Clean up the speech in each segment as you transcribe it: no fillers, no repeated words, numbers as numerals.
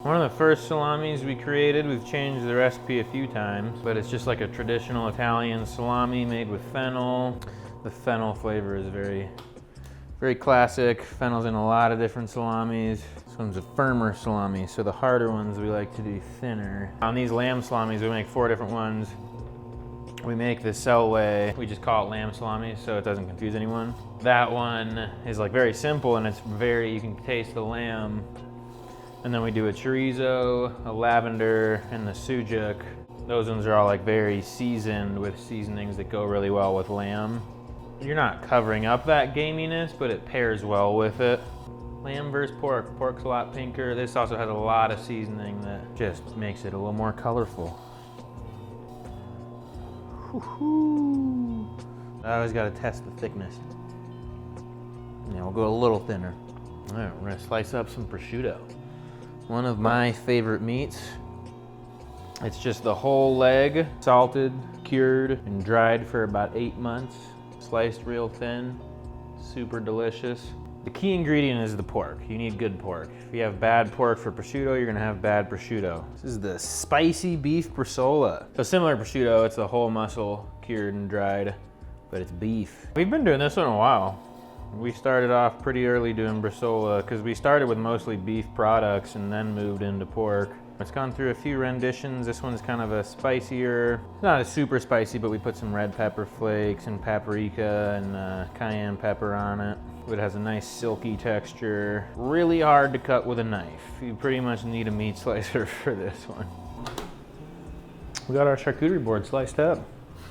One of the first salamis we created, we've changed the recipe a few times, but it's just like a traditional Italian salami made with fennel. The fennel flavor is very, very classic. Fennel's in a lot of different salamis. This one's a firmer salami, so the harder ones we like to do thinner. On these lamb salamis, we make 4 different ones. We make the Selway, we just call it lamb salami so it doesn't confuse anyone. That one is like very simple and it's very, you can taste the lamb. And then we do a chorizo, a lavender, and the sujuk. Those ones are all like very seasoned with seasonings that go really well with lamb. You're not covering up that gaminess, but it pairs well with it. Lamb versus pork. Pork's a lot pinker. This also has a lot of seasoning that just makes it a little more colorful. I always gotta test the thickness. Yeah, we'll go a little thinner. All right, we're gonna slice up some prosciutto. One of my favorite meats. It's just the whole leg, salted, cured, and dried for about 8 months. Sliced real thin, super delicious. The key ingredient is the pork. You need good pork. If you have bad pork for prosciutto, you're gonna have bad prosciutto. This is the spicy beef bresaola. So similar to prosciutto, it's the whole muscle, cured and dried, but it's beef. We've been doing this one a while. We started off pretty early doing bresaola because we started with mostly beef products and then moved into pork. It's gone through a few renditions. This one's kind of a spicier, not as super spicy, but we put some red pepper flakes and paprika and cayenne pepper on it. It has a nice silky texture. Really hard to cut with a knife. You pretty much need a meat slicer for this one. We got our charcuterie board sliced up.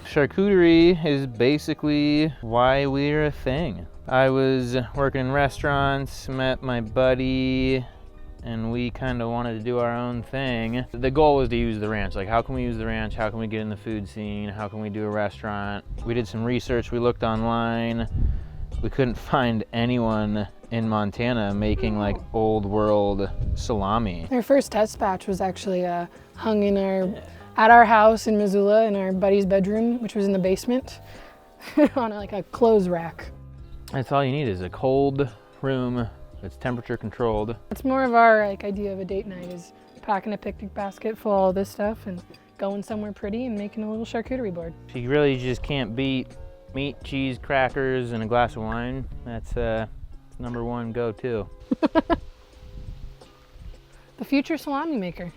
Charcuterie is basically why we're a thing. I was working in restaurants, met my buddy, and we kind of wanted to do our own thing. The goal was to use the ranch. Like, how can we use the ranch? How can we get in the food scene? How can we do a restaurant? We did some research. We looked online. We couldn't find anyone in Montana making like old world salami. Our first test batch was actually hung in at our house in Missoula in our buddy's bedroom, which was in the basement, on like a clothes rack. That's all you need is a cold room that's temperature controlled. It's more of our like idea of a date night is packing a picnic basket full of all this stuff and going somewhere pretty and making a little charcuterie board. You really just can't beat meat, cheese, crackers, and a glass of wine. That's #1 go-to. The future salami maker.